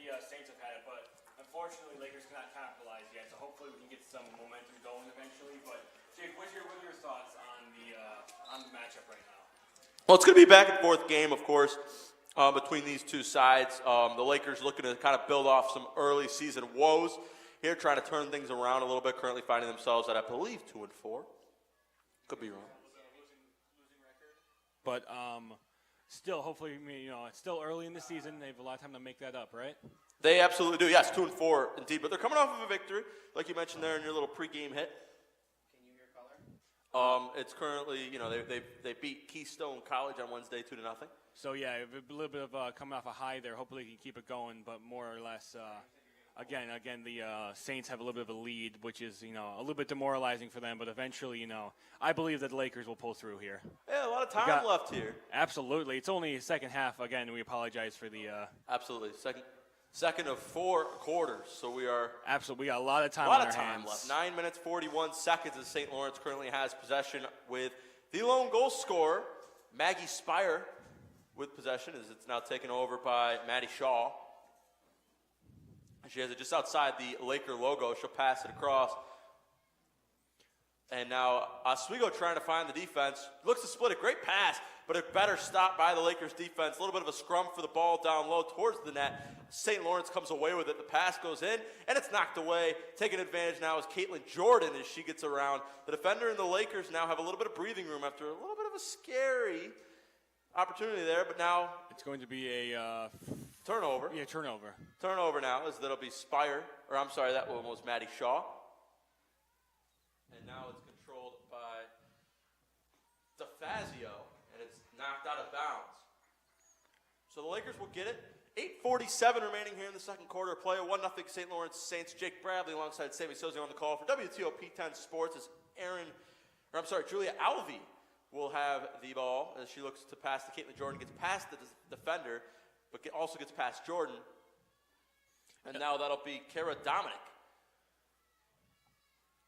the Saints have had it, but unfortunately, Lakers cannot capitalize yet. So hopefully, we can get some momentum going eventually. But Jake, what are your thoughts on the matchup right now? Well, it's going to be a back and forth game, of course, between these two sides. The Lakers looking to kind of build off some early season woes here, trying to turn things around a little bit. Currently finding themselves at, I believe, 2-4. Could be wrong. But still, hopefully, it's still early in the season. They have a lot of time to make that up, right? They absolutely do. Yes, 2-4 indeed. But they're coming off of a victory, like you mentioned there in your little pregame hit. Can you hear color? It's currently, they beat Keystone College on Wednesday 2-0. So yeah, a little bit of coming off a high there. Hopefully, they can keep it going. But more or less, again, the Saints have a little bit of a lead, which is a little bit demoralizing for them. But eventually, I believe that the Lakers will pull through here. Yeah, a lot of time left here. Absolutely, it's only second half. Again, we apologize for the. Absolutely, second of 4 quarters. So we are absolutely. We got a lot of time. Left. 9 minutes 41 seconds as St. Lawrence currently has possession with the lone goal scorer, Maggie Spire, with possession as it's now taken over by Maddie Shaw. She has it just outside the Laker logo. She'll pass it across. And now Oswego trying to find the defense. Looks to split a great pass, but a better stop by the Lakers defense. A little bit of a scrum for the ball down low towards the net. St. Lawrence comes away with it. The pass goes in, and it's knocked away. Taking advantage now is Caitlin Jordan as she gets around. The defender and the Lakers now have a little bit of breathing room after a little bit of a scary opportunity there, but now it's going to be a turnover. Yeah, turnover. Turnover now, as that'll be Spire, or I'm sorry, that one was Maddie Shaw. And now it's controlled by DeFazio, and it's knocked out of bounds. So the Lakers will get it. 8:47 remaining here in the second quarter of play. 1-0 St. Lawrence Saints. Jake Bradley alongside Sammy Sozio on the call for WTO P10 Sports as Julia Alvey will have the ball as she looks to pass to Caitlin Jordan, gets past the defender, but also gets past Jordan. And now that'll be Kara Dominic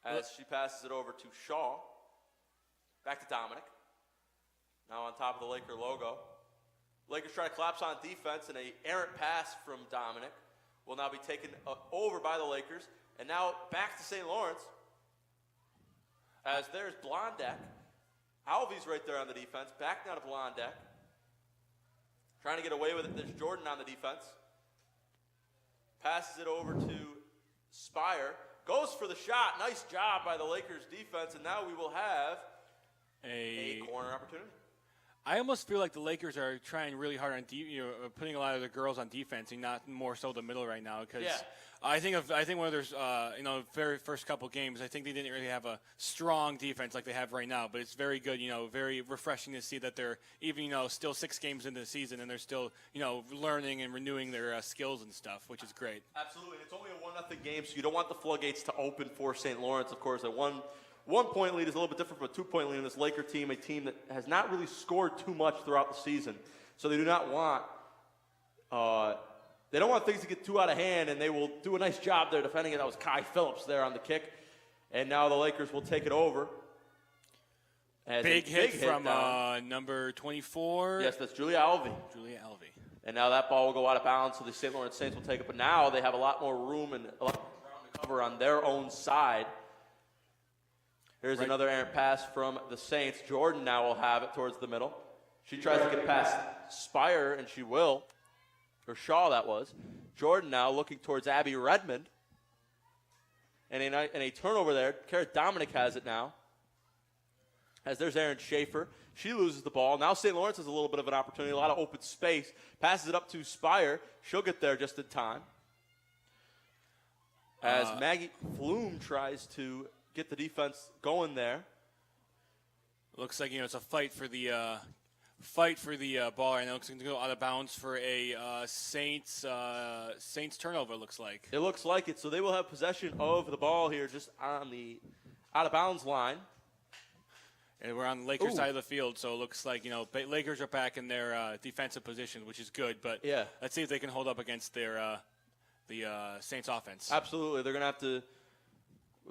as she passes it over to Shaw. Back to Dominic. Now on top of the Laker logo. Lakers try to collapse on defense, and an errant pass from Dominic will now be taken over by the Lakers. And now back to St. Lawrence as there's Blondek. Alvey's right there on the defense. Back now to Blondek. Trying to get away with it. There's Jordan on the defense. Passes it over to Spire. Goes for the shot. Nice job by the Lakers defense. And now we will have a corner opportunity. I almost feel like the Lakers are trying really hard on putting a lot of the girls on defense and not more so the middle right now because I think when there's very first couple games, I think they didn't really have a strong defense like they have right now, but it's very good, very refreshing to see that they're even still 6 games into the season and they're still learning and renewing their skills and stuff, which is great. Absolutely. It's only a 1-0 game, so you don't want the floodgates to open for St. Lawrence. Of course, at one-point lead is a little bit different from a 2-point lead in this Laker team, a team that has not really scored too much throughout the season. So they do not want they don't want things to get too out of hand, and they will do a nice job there defending it. That was Kai Phillips there on the kick. And now the Lakers will take it over. Big hit from number 24. Yes, that's Julia Alvey. And now that ball will go out of bounds, so the St. Lawrence Saints will take it. But now they have a lot more room and a lot more ground to cover on their own side. Here's another errant pass from the Saints. Jordan now will have it towards the middle. She tries to get past Spire, and she will. Or Shaw, that was. Jordan now looking towards Abby Redmond. And a turnover there. Kara Dominic has it now. As there's Erin Schaefer. She loses the ball. Now St. Lawrence has a little bit of an opportunity, a lot of open space. Passes it up to Spire. She'll get there just in time. As Maggie Flume tries to get the defense going there. Looks like it's a fight for the ball. I know it's going to go out of bounds for a Saints turnover. Looks like it looks like it. So they will have possession of the ball here, just on the out of bounds line. And we're on the Lakers side of the field, so it looks like Lakers are back in their defensive position, which is good. But let's see if they can hold up against their the Saints offense. Absolutely, they're going to have to.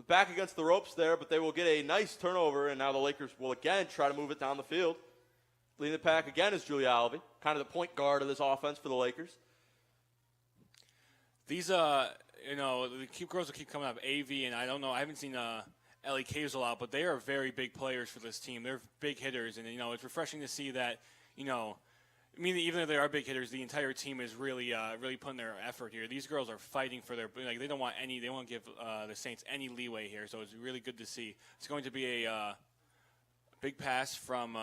Back against the ropes there, but they will get a nice turnover, and now the Lakers will again try to move it down the field. Leading the pack again is Julia Alvey, kind of the point guard of this offense for the Lakers. These, the girls will keep coming up. AV, and I don't know. I haven't seen Ellie Kazel out, but they are very big players for this team. They're big hitters, and it's refreshing to see that. Even though they are big hitters, the entire team is really putting their effort here. These girls are fighting for their they don't want to give the Saints any leeway here. So it's really good to see. It's going to be a big pass from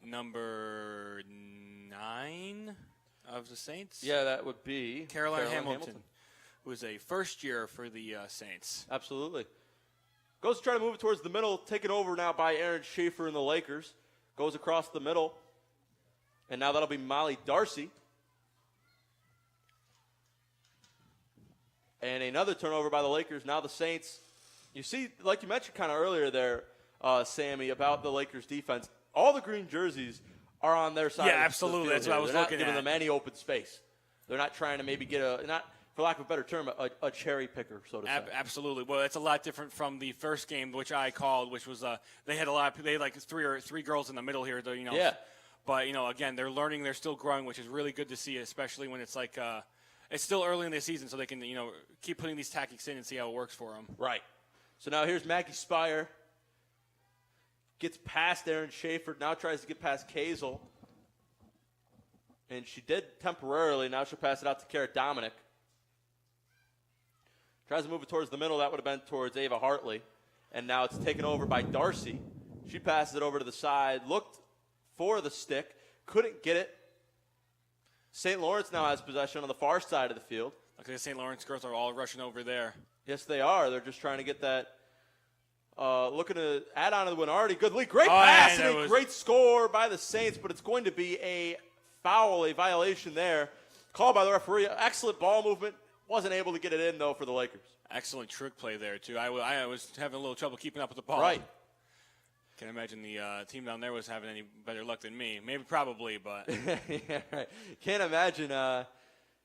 number 9 of the Saints. Yeah, that would be Caroline Hamilton, who is a first year for the Saints. Absolutely. Goes to try to move it towards the middle, taken over now by Aaron Schaefer and the Lakers. Goes across the middle. And now that'll be Molly Darcy. And another turnover by the Lakers. Now the Saints, you see, like you mentioned kind of earlier there, Sammy, about the Lakers defense. All the green jerseys are on their side. Yeah, absolutely. That's what I was looking at. They're not giving them any open space. They're not trying to maybe get not for lack of a better term, a cherry picker, so to say. Absolutely. Well, it's a lot different from the first game, which I called, which was they had like three girls in the middle here. Yeah. But, again, they're learning, they're still growing, which is really good to see, especially when it's like it's still early in the season, so they can, keep putting these tactics in and see how it works for them. Right. So now here's Maggie Spire. Gets past Aaron Schaefer, now tries to get past Kazel. And she did temporarily. Now she'll pass it out to Kara Dominic. Tries to move it towards the middle. That would have been towards Ava Hartley. And now it's taken over by Darcy. She passes it over to the side. Looked for the stick. Couldn't get it. St. Lawrence now has possession on the far side of the field. Okay, the St. Lawrence girls are all rushing over there. Yes, they are. They're just trying to get that. Looking to add on to the win already. Good lead. Great pass and a great score by the Saints, but it's going to be a foul, a violation there. Called by the referee. Excellent ball movement. Wasn't able to get it in, though, for the Lakers. Excellent trick play there, too. I was having a little trouble keeping up with the ball. Right. Can't imagine the team down there was having any better luck than me. Maybe, probably, but. Yeah, right. Can't imagine, a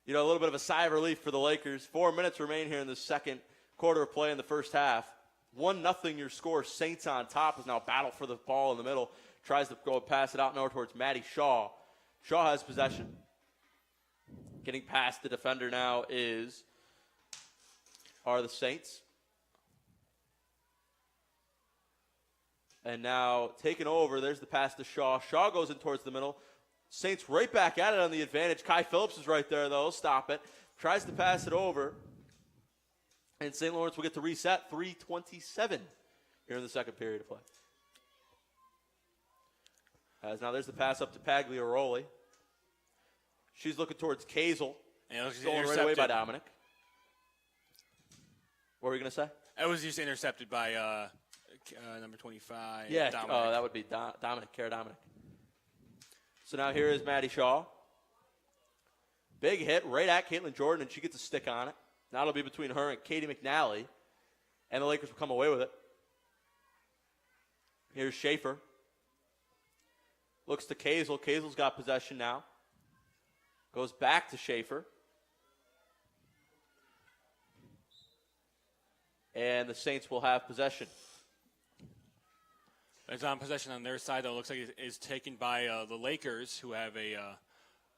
little bit of a sigh of relief for the Lakers. 4 minutes remain here in the second quarter of play in the first half. 1-0 your score. Saints on top is now battle for the ball in the middle. Tries to go pass it out now towards Maddie Shaw. Shaw has possession. Getting past the defender now are the Saints. And now taking over, there's the pass to Shaw. Shaw goes in towards the middle. Saints right back at it on the advantage. Kai Phillips is right there, though. Stop it. Tries to pass it over. And St. Lawrence will get to reset. 3:27 here in the second period of play. As now there's the pass up to Pagliaroli. She's looking towards Kazel. Going right away by Dominic. What were you going to say? It was just intercepted by number 25. Yeah, Dominic. that would be Dominic, Kara Dominic. So now here is Maddie Shaw. Big hit right at Caitlin Jordan, and she gets a stick on it. Now it'll be between her and Katie McNally, and the Lakers will come away with it. Here's Schaefer. Looks to Kazel. Kazel's got possession now. Goes back to Schaefer. And the Saints will have possession. It's on possession on their side, though. It looks like it is taken by the Lakers, who have a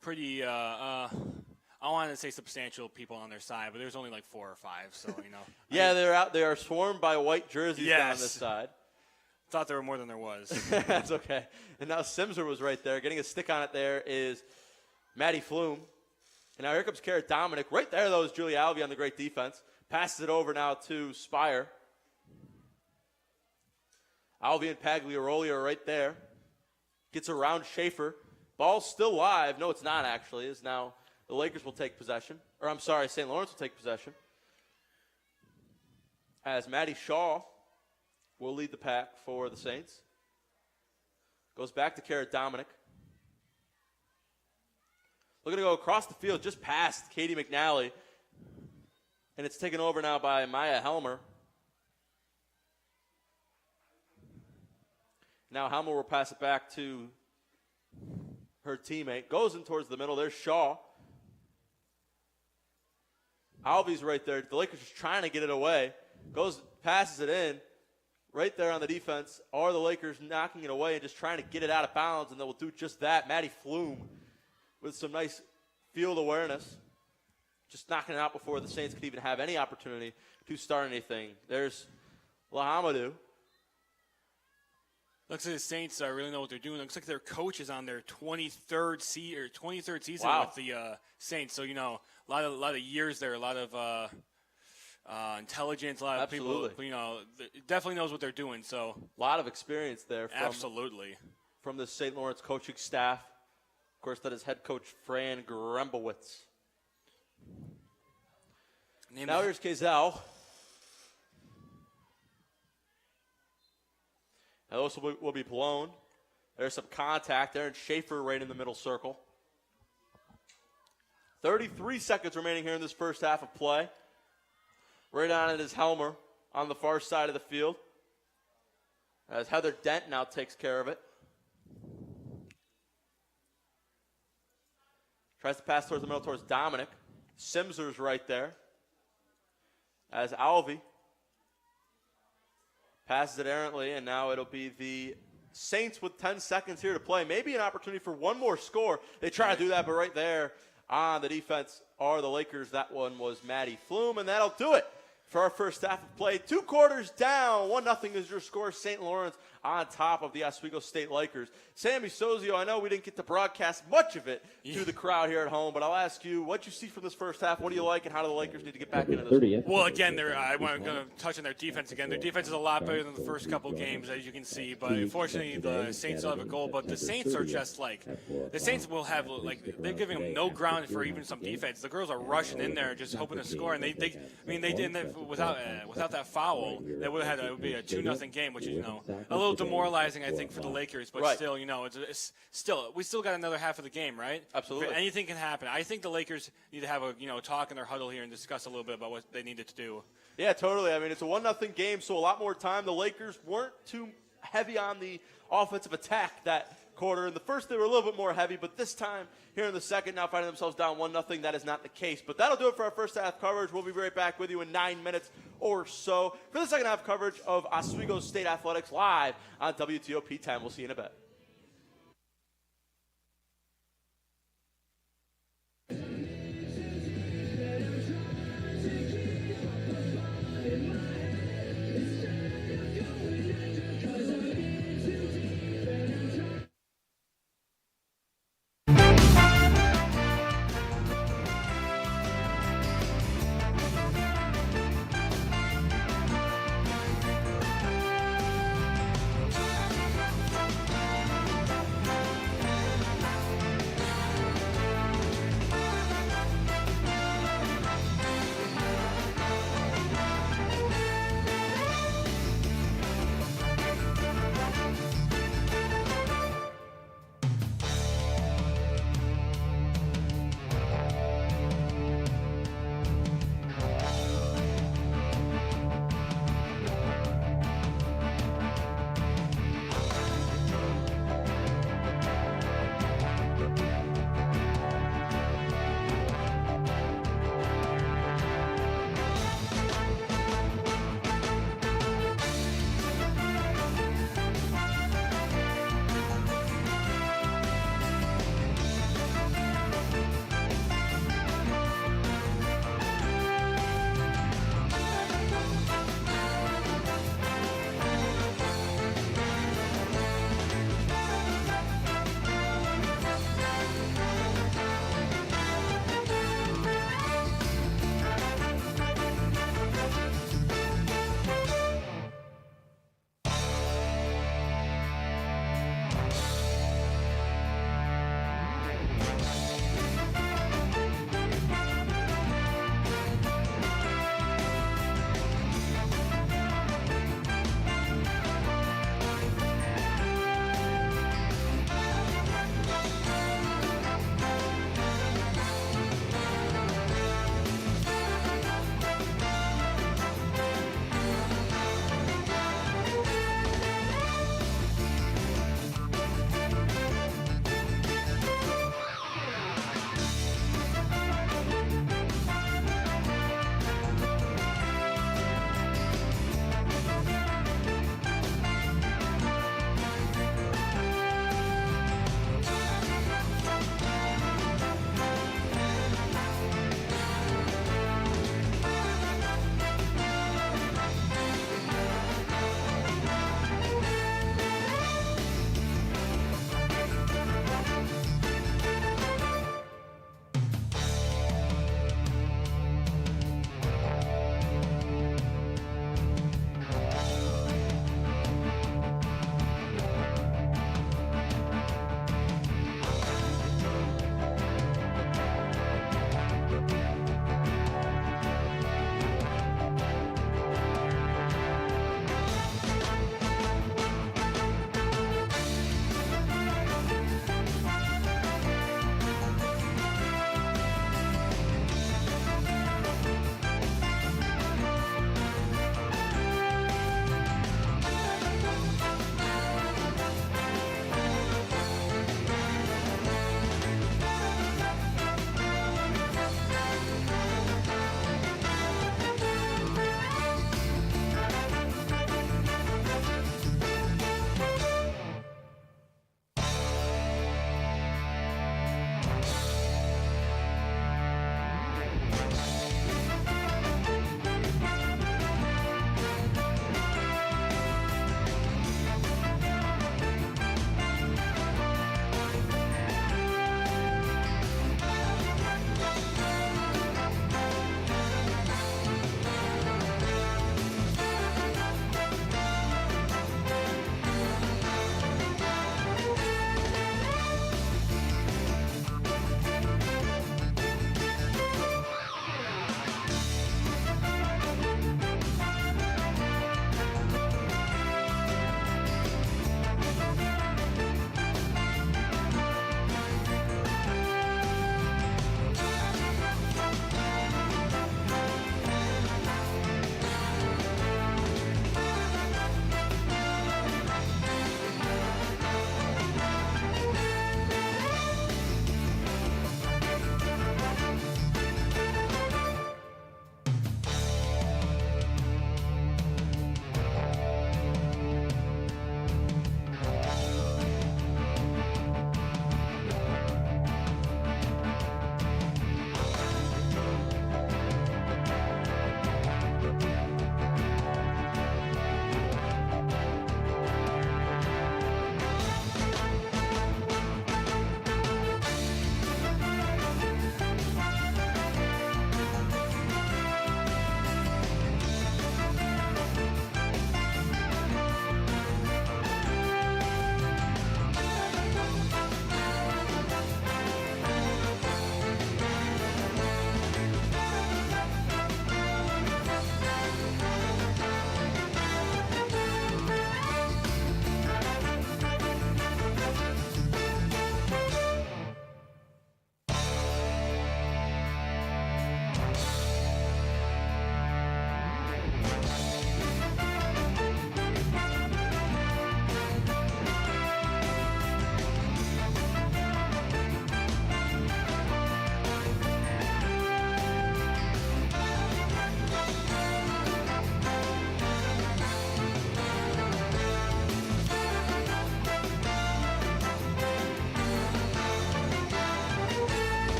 pretty, I don't want to say substantial people on their side, but there's only like 4 or 5, so, Yeah, they're out. They are swarmed by white jerseys down this side. Thought there were more than there was. That's okay. And now Simser was right there. Getting a stick on it there is Maddie Flume. And now here comes Kara Dominic. Right there, though, is Julia Alvey on the great defense. Passes it over now to Spire. Alvey and Pagliaroli are right there. Gets around Schaefer. Ball's still live. No, it's not actually. It's now the Lakers will take possession. Or I'm sorry, St. Lawrence will take possession. As Maddie Shaw will lead the pack for the Saints. Goes back to Kara Dominic. Looking to go across the field just past Katie McNally. And it's taken over now by Maya Helmer. Now Helmer will pass it back to her teammate. Goes in towards the middle. There's Shaw. Alvey's right there. The Lakers just trying to get it away. Passes it in. Right there on the defense are the Lakers knocking it away and just trying to get it out of bounds, and they will do just that. Maddie Flume with some nice field awareness. just knocking it out before the Saints could even have any opportunity to start anything. There's Lahamadou. Looks like the Saints really know what they're doing. Looks like their coach is on their 23rd season with the Saints. So, a lot of years there, a lot of intelligence, a lot of people, definitely knows what they're doing. So a lot of experience there. From the St. Lawrence coaching staff. Of course, that is head coach Fran Grembowitz. Now here's Kazel. Now this will be blown. There's some contact there, and Schaefer right in the middle circle. 33 seconds remaining here in this first half of play. Right on it is Helmer on the far side of the field. As Heather Dent now takes care of it. Tries to pass towards the middle towards Dominic. Simser's right there. As Alvey passes it errantly, and now it'll be the Saints with 10 seconds here to play. Maybe an opportunity for one more score. They try to do that, but right there on the defense are the Lakers. That one was Maddie Flume, and that'll do it for our first half of play. 2 quarters down. 1-0 is your score. St. Lawrence on top of the Oswego State Lakers. Sammy Sozio, I know we didn't get to broadcast much of it to the crowd here at home, but I'll ask you, what you see from this first half? What do you like, and how do the Lakers need to get back into this one? Well, again, I'm going to touch on their defense again. Their defense is a lot better than the first couple games, as you can see, but unfortunately the Saints still have a goal. But the Saints are just the Saints will have, they're giving them no ground for even some defense. The girls are rushing in there just hoping to score, and they didn't, without that foul, they would have had, it would be a 2-0 game, which is, a little demoralizing, I think, for the Lakers, but still, it's still, we still got another half of the game, right? Absolutely. Anything can happen. I think the Lakers need to have a talk in their huddle here and discuss a little bit about what they needed to do. Yeah, totally. I mean, it's a 1-0 game, so a lot more time. The Lakers weren't too heavy on the offensive attack that quarter. In the first, they were a little bit more heavy, but this time, here in the second, now finding themselves down 1-0, that is not the case. But that'll do it for our first half coverage. We'll be right back with you in 9 minutes or so for the second half coverage of Oswego State Athletics live on WTOP Time. We'll see you in a bit.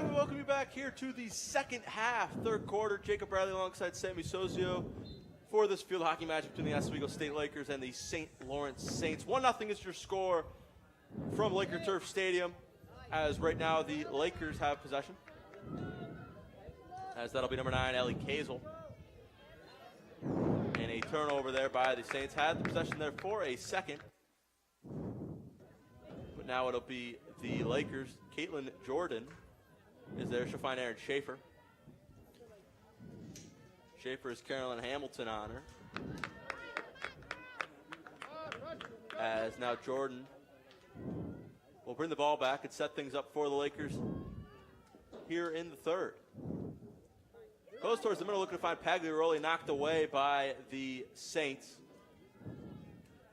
right, we welcome you back here to the second half, third quarter. Jacob Bradley alongside Sammy Sozio for this field hockey match between the Oswego State Lakers and the St. Lawrence Saints. 1-0 is your score from Laker Turf Stadium, as right now the Lakers have possession. As that'll be number 9, Ellie Kazel. And a turnover there by the Saints. Had the possession there for a second. But now it'll be the Lakers. Caitlin Jordan is there. She'll find Aaron Schaefer. Schaefer is Carolyn Hamilton on her. As now Jordan will bring the ball back and set things up for the Lakers here in the third. Goes towards the middle, looking to find Pagliaroli, knocked away by the Saints.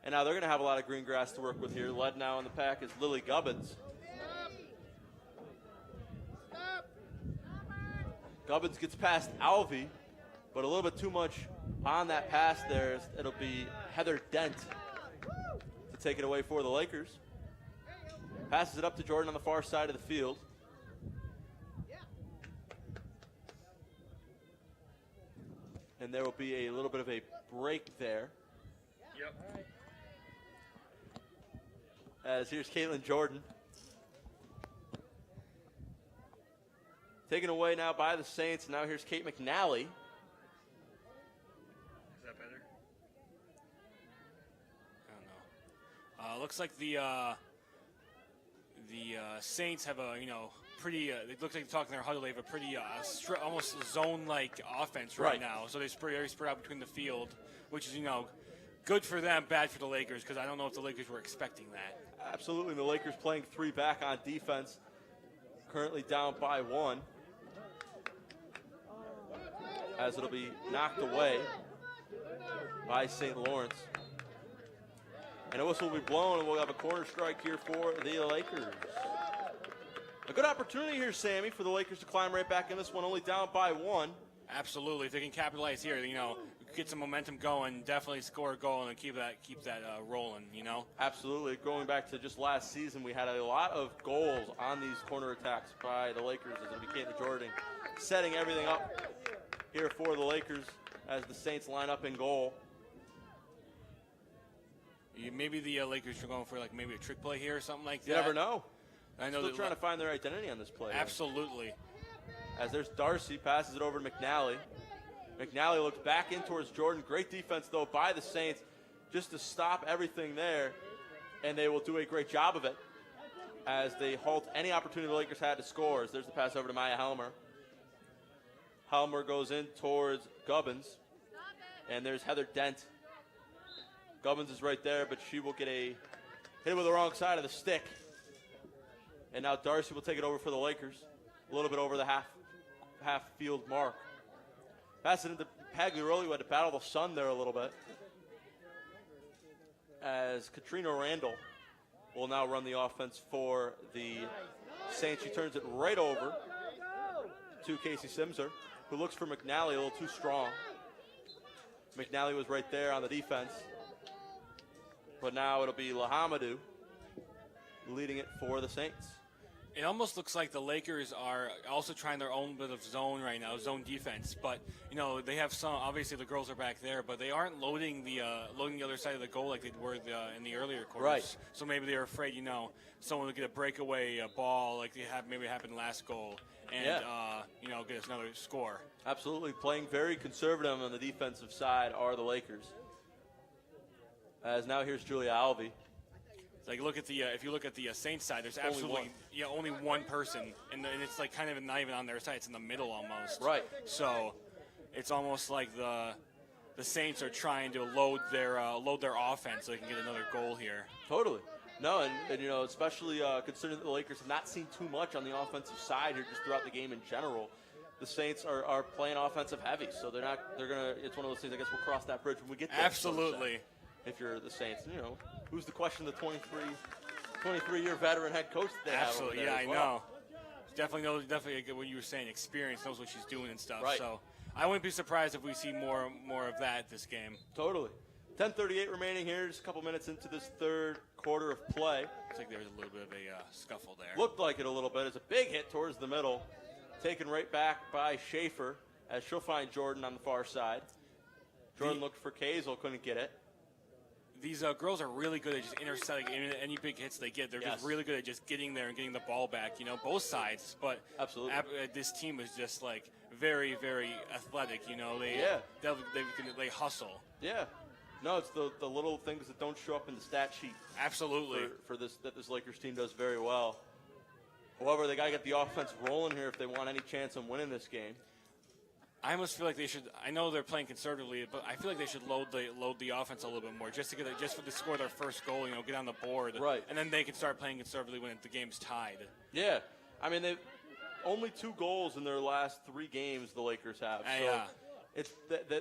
And now they're going to have a lot of green grass to work with here. Led now in the pack is Lily Gubbins. Gubbins gets past Alvey, but a little bit too much on that pass there. It'll be Heather Dent to take it away for the Lakers. Passes it up to Jordan on the far side of the field. And there will be a little bit of a break there. Yep. As here's Caitlin Jordan. Taken away now by the Saints. Now here's Kate McNally. Is that better? I don't know. Looks like the Saints have a, pretty, it looks like they're talking their huddle. They have a pretty almost zone-like offense right now. So they're very spread out between the field, which is, good for them, bad for the Lakers, because I don't know if the Lakers were expecting that. Absolutely. The Lakers playing 3 back on defense. Currently down by 1. As it'll be knocked away by St. Lawrence. And a whistle will be blown, and we'll have a corner strike here for the Lakers. A good opportunity here, Sammy, for the Lakers to climb right back in this one, only down by 1. Absolutely. If they can capitalize here, get some momentum going, definitely score a goal and keep that rolling, Absolutely. Going back to just last season, we had a lot of goals on these corner attacks by the Lakers as it became the Jordan, setting everything up here for the Lakers as the Saints line up in goal. Maybe the Lakers are going for maybe a trick play here or something like that. You never know. I know Still trying to find their identity on this play. Absolutely. As there's Darcy, passes it over to McNally. McNally looks back in towards Jordan. Great defense, though, by the Saints just to stop everything there. And they will do a great job of it as they halt any opportunity the Lakers had to score. As there's the pass over to Maya Helmer. Helmer goes in towards Gubbins. And there's Heather Dent. Gubbins is right there, but she will get hit with the wrong side of the stick. And now Darcy will take it over for the Lakers. A little bit over the half field mark. Pass it into Pagliaroli, who had to battle the sun there a little bit. As Katrina Randall will now run the offense for the Saints. She turns it right over to Casey Simser, who looks for McNally a little too strong. McNally was right there on the defense. But now it'll be Lahamadou leading it for the Saints. It almost looks like the Lakers are also trying their own bit of zone right now, zone defense. But, they have some, obviously the girls are back there, but they aren't loading the other side of the goal like they were in the earlier quarters. Right. So maybe they're afraid, someone will get a breakaway ball like maybe happened last goal and, get us another score. Absolutely. Playing very conservative on the defensive side are the Lakers. As now here's Julia Alvey. Like if you look at the Saints side, there's absolutely only one person, and it's kind of not even on their side; it's in the middle almost. Right. So it's almost like the Saints are trying to load their offense so they can get another goal here. Totally. No, and especially considering that the Lakers have not seen too much on the offensive side here, just throughout the game in general. The Saints are playing offensive heavy, so they're gonna. It's one of those things. I guess we'll cross that bridge when we get there. Absolutely. If you're the Saints, who's to question the 23-year veteran head coach that they have? Absolutely, over there I know. Definitely what you were saying, experience, knows what she's doing and stuff. Right. So I wouldn't be surprised if we see more of that this game. Totally. 10:38 remaining here, just a couple minutes into this third quarter of play. Looks like there was a little bit of a scuffle there. Looked like it a little bit. It's a big hit towards the middle. Taken right back by Schaefer as she'll find Jordan on the far side. Jordan looked for Kazel, couldn't get it. These girls are really good at just intercepting any big hits they get. They're just really good at just getting there and getting the ball back, both sides. But absolutely, this team is just like very, very athletic. They hustle. Yeah. No, it's the little things that don't show up in the stat sheet. Absolutely. For this Lakers team does very well. However, they got to get the offense rolling here if they want any chance on winning this game. I almost feel like they should. I know they're playing conservatively, but I feel like they should load the offense a little bit more, just to score their first goal. Get on the board, right? And then they can start playing conservatively when the game's tied. Yeah, I mean they've only 2 goals in their last 3 games. The Lakers have. It's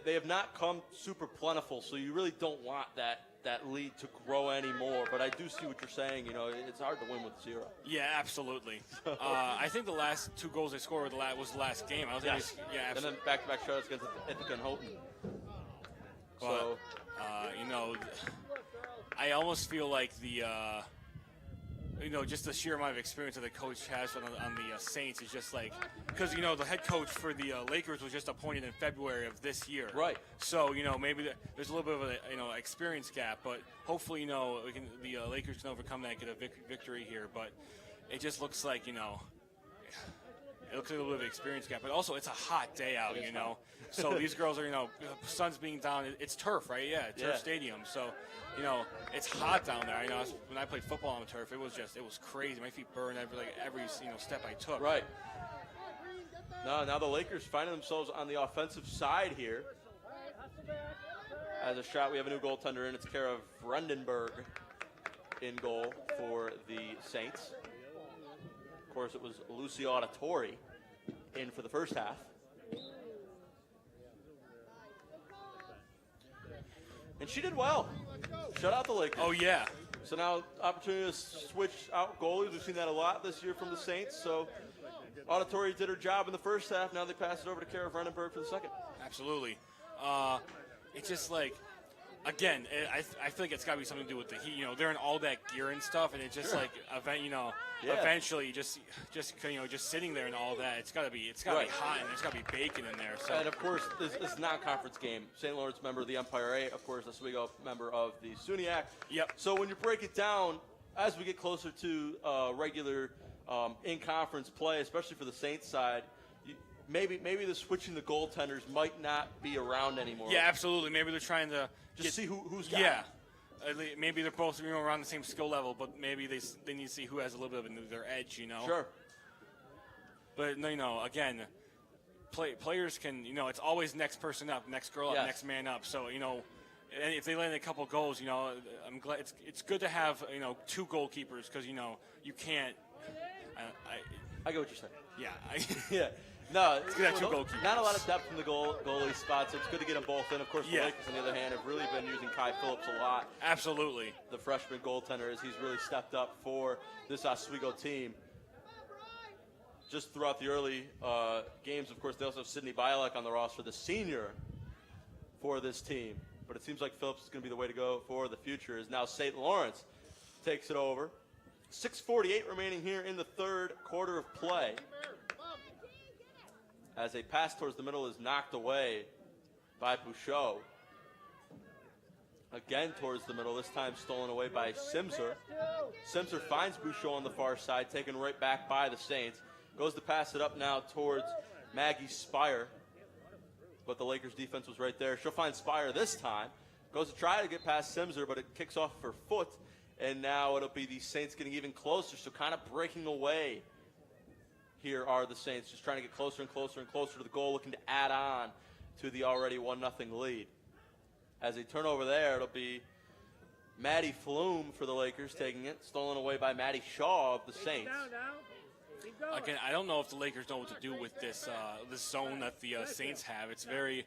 they have not come super plentiful, so you really don't want that lead to grow anymore. But I do see what you're saying. It's hard to win with 0. Yeah, absolutely. I think the last 2 goals they scored was the last game. I don't think absolutely. And then back-to-back shutouts against Ithaca and Houghton. So, I almost feel like just the sheer amount of experience that the coach has on the Saints is just like, because the head coach for the Lakers was just appointed in February of this year. Right. So maybe there's a little bit of a experience the but hopefully the Lakers can overcome that and get a victory here. But it just looks like it looks like a little bit of an experience gap. But also it's a hot day out. So these girls are sun's being down. It's turf, right? Yeah, turf stadium. So. It's hot down there. When I played football on the turf, it was crazy. My feet burned every step I took. Right. Now the Lakers finding themselves on the offensive side here. As a shot, we have a new goaltender in. It's care of Brandenburg in goal for the Saints. Of course, it was Lucy Auditore in for the first half. And she did well. Shut out the Lakers. Oh, yeah. So now opportunity to switch out goalies. We've seen that a lot this year from the Saints. So Auditore did her job in the first half. Now they pass it over to Kara Brandenburg for the second. Absolutely. It's just like, again, I feel like it's got to be something to do with the heat. They're in all that gear and stuff, and it's just like, eventually, just sitting there and all that, it's got to be hot and there's got to be bacon in there. So. And of course, this non-conference game, St. Lawrence member of the Empire 8, of course, Oswego member of the SUNY. Yep. So when you break it down, as we get closer to regular in-conference play, especially for the Saints side, maybe the switching the goaltenders might not be around anymore. Yeah, absolutely. Maybe they're trying to see who's got. Yeah. Maybe they're both around the same skill level, but maybe they need to see who has a little bit of their edge. Sure. But again, players can. It's always next person up, next girl up, next man up. So if they land a couple goals, I'm glad. It's good to have 2 goalkeepers because you can't. I get what you're saying. Yeah. Yeah. No, it's good to have 2 goalkeepers. Not a lot of depth in the goalie spots, so it's good to get them both in. Of course, the Lakers, on the other hand, have really been using Kai Phillips a lot. Absolutely. The freshman goaltender, as he's really stepped up for this Oswego team. Just throughout the early games, of course, they also have Sydney Bialek on the roster, the senior for this team. But it seems like Phillips is going to be the way to go for the future, as now St. Lawrence takes it over. 6:48 remaining here in the third quarter of play. As a pass towards the middle is knocked away by Bouchot. Again towards the middle, this time stolen away by Simser. Simser finds Bouchot on the far side, taken right back by the Saints. Goes to pass it up now towards Maggie Spire. But the Lakers defense was right there. She'll find Spire this time. Goes to try to get past Simser, but it kicks off her foot. And now it'll be the Saints getting even closer, so kind of breaking away. Here are the Saints just trying to get closer and closer and closer to the goal, looking to add on to the already 1-0 lead. As they turn over there, it'll be Maddie Flume for the Lakers taking it, stolen away by Maddie Shaw of the Saints. Again, I don't know if the Lakers know what to do with this zone that the Saints have. It's very,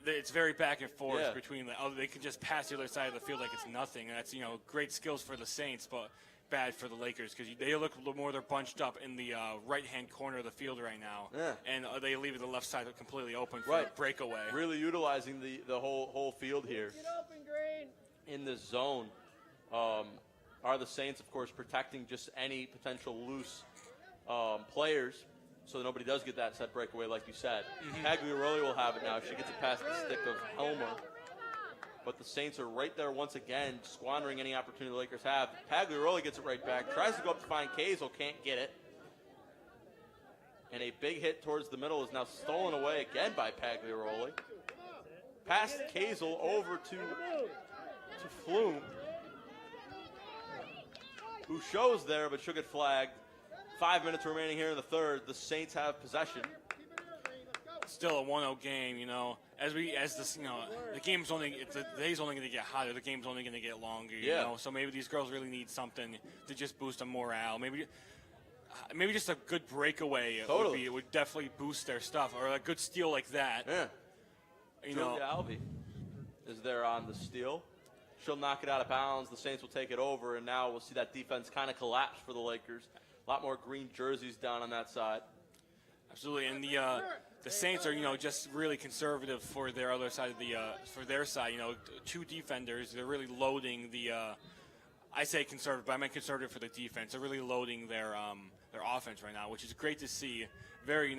it's very back and forth between they can just pass the other side of the field like it's nothing. And that's great skills for the Saints, but bad for the Lakers because they look a little more. They're bunched up in the right-hand corner of the field right now, and they leave the left side completely open for a breakaway. Really utilizing the whole field here in this zone. are the Saints, of course, protecting just any potential loose players so that nobody does get that set breakaway like you said. Pagliaroli will have it now. She gets it past the stick of Helmer. But the Saints are right there once again, squandering any opportunity the Lakers have. Pagliaroli gets it right back, tries to go up to find Kazel, can't get it. And a big hit towards the middle is now stolen away again by Pagliaroli. Past Kazel over to Flume, who shows there but should get flagged. 5 minutes remaining here in the third. The Saints have possession. Still a 1-0 game, you know. The game's the day's only going to get hotter. The game's only going to get longer, you know. So maybe these girls really need something to just boost their morale. Maybe just a good breakaway would definitely boost their stuff, or a good steal like that. Yeah. Julia Alvey is there on the steal. She'll knock it out of bounds. The Saints will take it over, and now we'll see that defense kind of collapse for the Lakers. A lot more green jerseys down on that side. Absolutely, and the Saints are just really conservative for their other side of for their side. 2 defenders. They're really loading the. I say conservative, but I meant conservative for the defense. They're really loading their offense right now, which is great to see. Very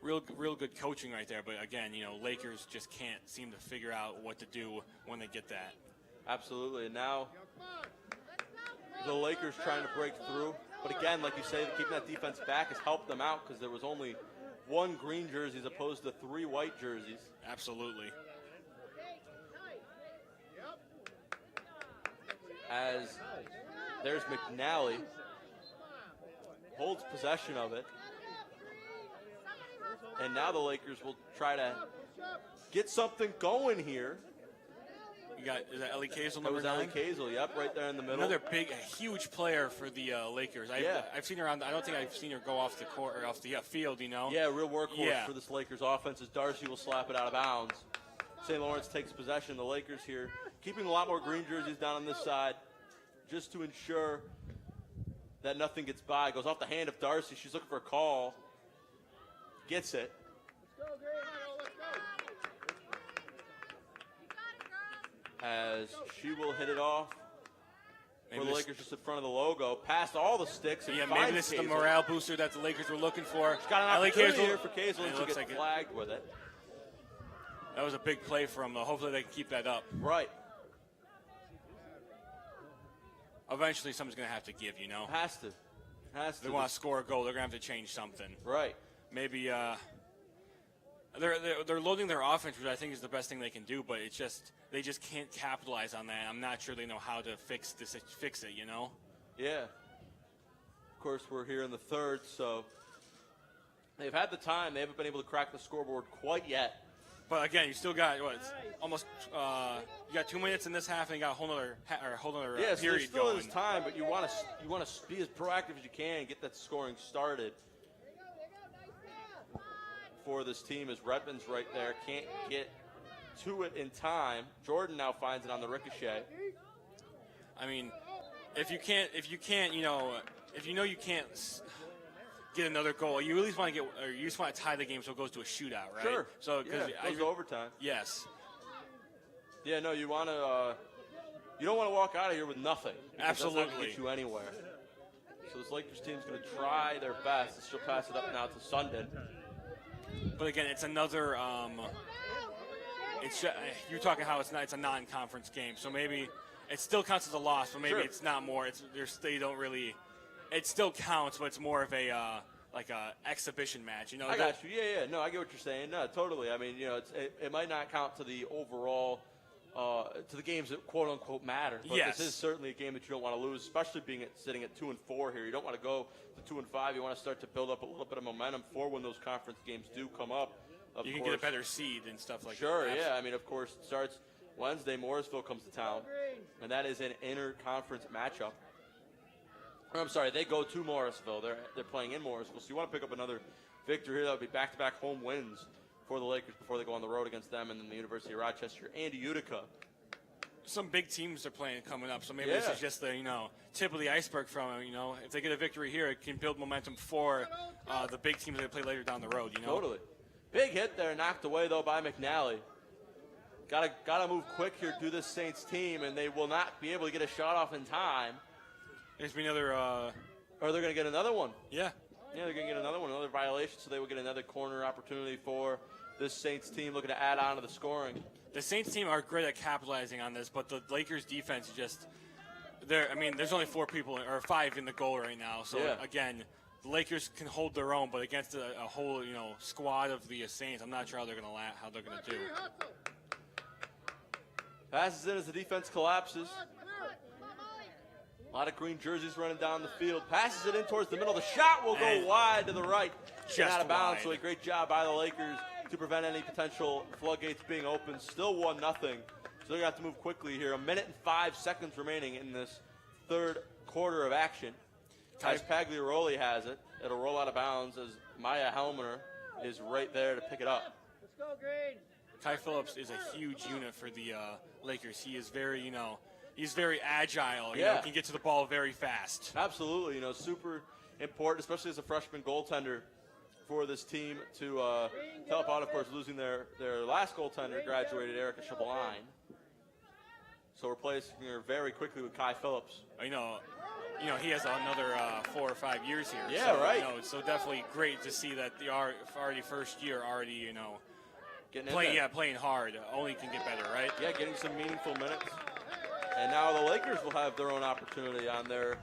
real good coaching right there. But again, Lakers just can't seem to figure out what to do when they get that. Absolutely, and now the Lakers trying to break through. But again, like you say, keeping that defense back has helped them out because there was only 1 green jersey as opposed to 3 white jerseys. Absolutely. As there's McNally, holds possession of it. And now the Lakers will try to get something going here. Is that Ellie Kazel? That was Ellie Kazel, yep, right there in the middle. Another huge player for the Lakers. I've seen her I don't think I've seen her go off the court or off the field. Yeah, real workhorse for this Lakers offense as Darcy will slap it out of bounds. St. Lawrence takes possession. The Lakers here keeping a lot more green jerseys down on this side just to ensure that nothing gets by. Goes off the hand of Darcy. She's looking for a call. Gets it. As she will hit it off. For the Lakers just in front of the logo. Past all the sticks. And maybe this is the morale booster that the Lakers were looking for. She's got an opportunity here for Kazel and she gets flagged with it. That was a big play for them, though. Hopefully they can keep that up. Right. Eventually something's going to have to give, Has to. If they want to score a goal, they're going to have to change something. Right. Maybe they're loading their offense, which I think is the best thing they can do, but they just can't capitalize on that. I'm not sure they know how to fix it, Yeah. Of course, we're here in the third, so they've had the time. They haven't been able to crack the scoreboard quite yet. But again, you still got almost you got 2 minutes in this half, and you got a whole other so period there still going. is time, but you want to be as proactive as you can, get that scoring started. For this team as Redmond's right there, can't get to it in time. Jordan now finds it on the ricochet. I mean, if you can't get another goal, you at least want to you just want to tie the game so it goes to a shootout, right? Sure. So it goes to overtime. Yes. Yeah, no, you want to. You don't want to walk out of here with nothing. Absolutely. That's not going to get you anywhere. So this Lakers team's going to try their best. She'll pass it up now to Sundin. But again, it's another. You're talking how it's a non-conference game, so maybe it still counts as a loss, but maybe it's not more. They don't really. It still counts, but it's more of a exhibition match. I got you. Yeah. No, I get what you're saying. No, totally. I mean, it might not count to the overall. To the games that quote unquote matter. But this is certainly a game that you don't want to lose, especially sitting at 2-4 here. You don't want to go to 2-5. You want to start to build up a little bit of momentum for when those conference games do come up. You can get a better seed and stuff like that. Sure, yeah. I mean, of course, it starts Wednesday. Morrisville comes to town, and that is an inter-conference matchup. I'm sorry, they go to Morrisville. They're playing in Morrisville, so you want to pick up another victory here. That would be back-to-back home wins for the Lakers before they go on the road against them and then the University of Rochester and Utica. Some big teams are playing coming up, so maybe this is just the tip of the iceberg from them. If they get a victory here, it can build momentum for the big teams that they play later down the road. Totally. Big hit there, knocked away though by McNally. Gotta move quick here to this Saints team, and they will not be able to get a shot off in time. There's been another. Or they're going to get another one. Yeah. Yeah, they're going to get another violation, so they will get another corner opportunity for this Saints team looking to add on to the scoring. The Saints team are great at capitalizing on this, but the Lakers defense is just there. I mean, there's only 4 people or 5 in the goal right now. So again, the Lakers can hold their own, but against a whole squad of the Saints, I'm not sure how they're going to do. Passes in as the defense collapses. A lot of green jerseys running down the field. Passes it in towards the middle. The shot will go wide to the right. Just out of bounds. wide. So a great job by the Lakers to prevent any potential floodgates being open. Still 1-0. So they're going to have to move quickly here. 1 minute and 5 seconds remaining in this third quarter of action. As Pagliaroli has it, it'll roll out of bounds as Maya Helmer is right there to pick it up. Let's go, Green. Kai Phillips is a huge unit for the Lakers. He is very, he's very agile. You know, can get to the ball very fast. Absolutely, super important, especially as a freshman goaltender for this team to help out, of course, losing their last goaltender, graduated Erica Chabaline. So replacing her very quickly with Kai Phillips. He has another 4 or 5 years here. Yeah, so, right. So definitely great to see that the already first year already, getting playing hard. Only can get better, right? Yeah, getting some meaningful minutes. And now the Lakers will have their own opportunity on their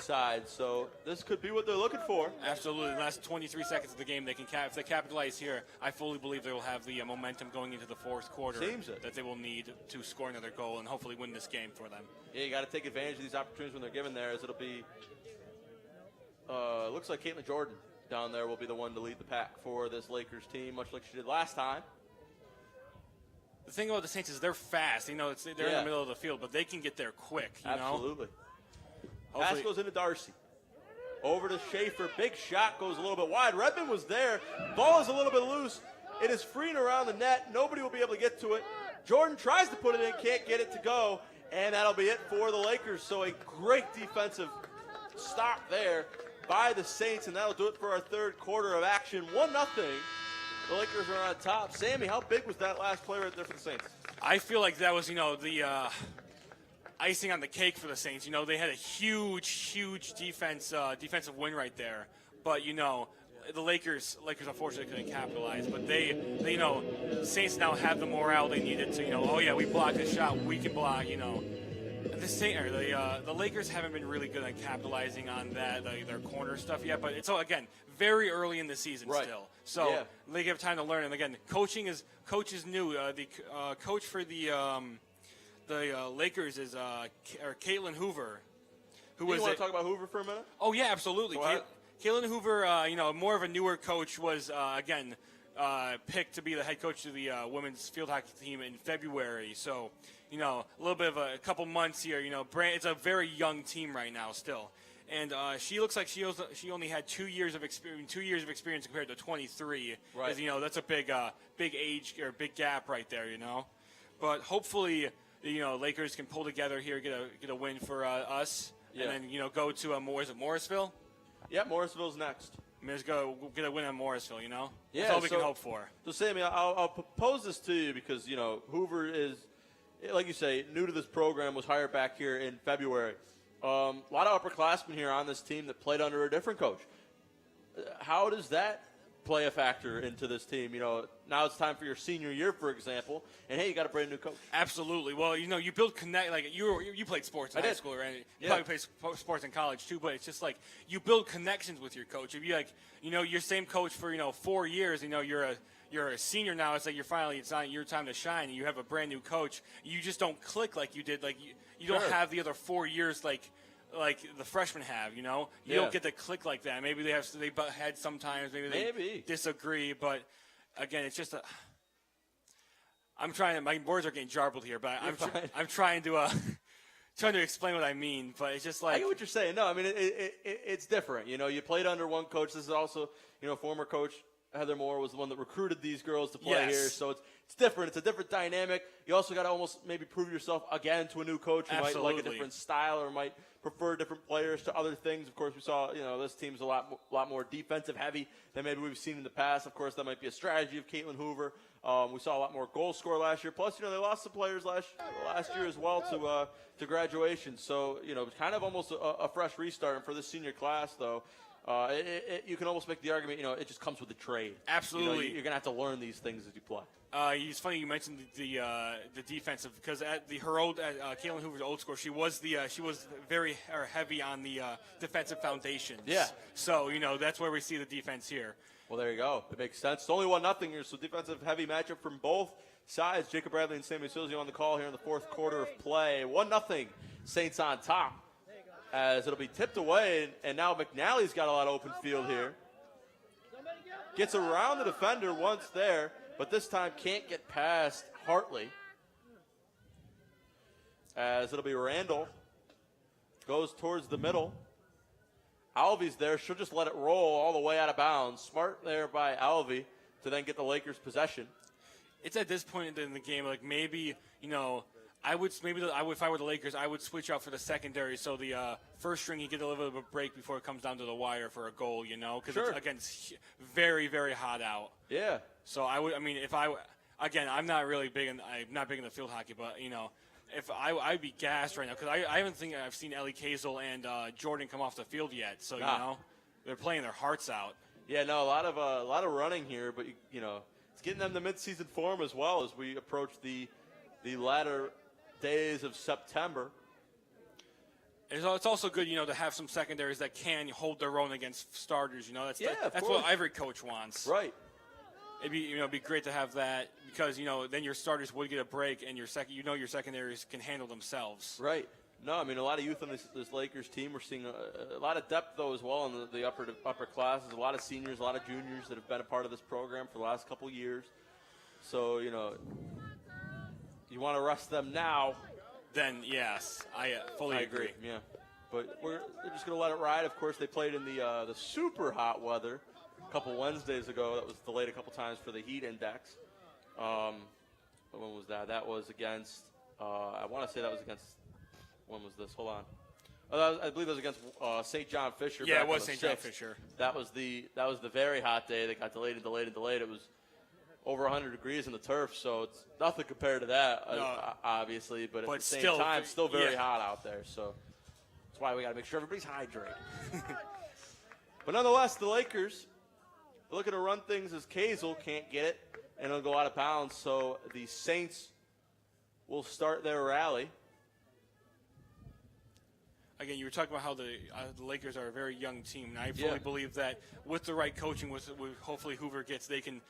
side. So this could be what they're looking for. Absolutely. The last 23 seconds of the game, if they capitalize here, I fully believe they will have the momentum going into the fourth quarter that they will need to score another goal and hopefully win this game for them. Yeah, you got to take advantage of these opportunities when they're given there, as it'll be, looks like Caitlin Jordan down there will be the one to lead the pack for this Lakers team, much like she did last time. The thing about the Saints is they're fast. They're in the middle of the field, but they can get there quick. Absolutely. Pass goes into Darcy. Over to Schaefer. Big shot goes a little bit wide. Redmond was there. Ball is a little bit loose. It is freeing around the net. Nobody will be able to get to it. Jordan tries to put it in, can't get it to go, and that'll be it for the Lakers. So a great defensive stop there by the Saints, and that'll do it for our third quarter of action. 1-0. The Lakers are on top. Sammy, how big was that last play right there for the Saints? I feel like that was, the icing on the cake for the Saints. They had a huge defensive win right there. But, the Lakers unfortunately couldn't capitalize. But the Saints now have the morale they needed to, we blocked a shot, we can block, The Lakers haven't been really good at capitalizing on that, their corner stuff yet. But it's, again, very early in the season still. So they have time to learn. And, again, coach is new. The coach for the Lakers is Caitlin Hoover. You want to talk about Hoover for a minute? Oh, yeah, absolutely. Caitlin Hoover, more of a newer coach, was, picked to be the head coach of the women's field hockey team in February. So, a little bit of a couple months here. It's a very young team right now still. And she looks like she only had 2 years of experience. 2 years of experience compared to 23. Right. Because, that's a big age or big gap right there. But hopefully, Lakers can pull together here, get a win for us, and then go to Morrisville. Yeah, Morrisville's next. Let's go get a win on Morrisville. Yeah, that's all we can hope for. So, Sammy, I'll propose this to you because Hoover is, like you say, new to this program. Was hired back here in February. A lot of upperclassmen here on this team that played under a different coach. How does that play a factor into this team? Now it's time for your senior year, for example, and hey, you got a brand new coach. Absolutely. Well, you build connect. Like you played sports in high school, right? You probably played sports in college too. But it's just like you build connections with your coach. If you your same coach for 4 years, you're a senior now. It's like it's not your time to shine. And you have a brand new coach. You just don't click like you did. Like you don't have the other 4 years like the freshmen have. You don't get to click like that. Maybe they had sometimes. Maybe they disagree. But again, it's just I'm trying. My words are getting jarbled here, but I'm trying to explain what I mean. But it's just like I get what you're saying. No, I mean it's different. You played under one coach. This is also former coach Heather Moore was the one that recruited these girls to play here, so it's different. It's a different dynamic. You also got to almost maybe prove yourself again to a new coach who might like a different style or might prefer different players to other things. Of course, we saw this team's a lot more defensive heavy than maybe we've seen in the past. Of course, that might be a strategy of Caitlin Hoover. We saw a lot more goals scored last year. Plus, they lost some players last year as well to graduation. So, kind of almost a fresh restart. And for this senior class, though, you can almost make the argument, it just comes with the trade. Absolutely. You're going to have to learn these things as you play. It's funny you mentioned the defensive, because at Caitlin Hoover's old school, she was very heavy on the defensive foundations. Yeah. So that's where we see the defense here. Well, there you go. It makes sense. It's only 1-0 here, so defensive heavy matchup from both sides. Jacob Bradley and Sammy Silsio on the call here in the fourth quarter of play. 1-0 Saints on top, as it'll be tipped away, and now McNally's got a lot of open field here. Gets around the defender once there, but this time can't get past Hartley. As it'll be Randall. Goes towards the middle. Alvey's there. She'll just let it roll all the way out of bounds. Smart there by Alvey to then get the Lakers possession. It's at this point in the game, like maybe, if I were the Lakers, I would switch out for the secondary so the first string you get a little bit of a break before it comes down to the wire for a goal, because it's very, very hot out. Yeah. So I'm not big in the field hockey, but I'd be gassed right now because I haven't think I've seen Ellie Kazel and Jordan come off the field yet. So they're playing their hearts out. Yeah, no, a lot of running here, but it's getting them to midseason form as well as we approach the latter days of September. It's also good, to have some secondaries that can hold their own against starters. That's what every coach wants. Right. It'd be great to have that because then your starters would get a break and your secondaries can handle themselves. Right. No, a lot of youth on this Lakers team. We're seeing a lot of depth though as well in the upper classes. A lot of seniors, a lot of juniors that have been a part of this program for the last couple of years. So you want to rest them now. Then yes, I fully agree. Yeah, but they're just going to let it ride. Of course, they played in the super hot weather a couple Wednesdays ago. That was delayed a couple times for the heat index. When was that? That was against. I want to say that was against. When was this? Hold on. I believe it was against St. John Fisher. Yeah, it was St. John Fisher. That was the very hot day. They got delayed. It was over 100 degrees in the turf, so it's nothing compared to that, obviously. But at the same time, still very hot out there. So that's why we got to make sure everybody's hydrated. But nonetheless, the Lakers are looking to run things as Kazel can't get it, and it'll go out of bounds. So the Saints will start their rally. Again, you were talking about how the Lakers are a very young team, and I fully believe that with the right coaching, with hopefully Hoover gets, they can,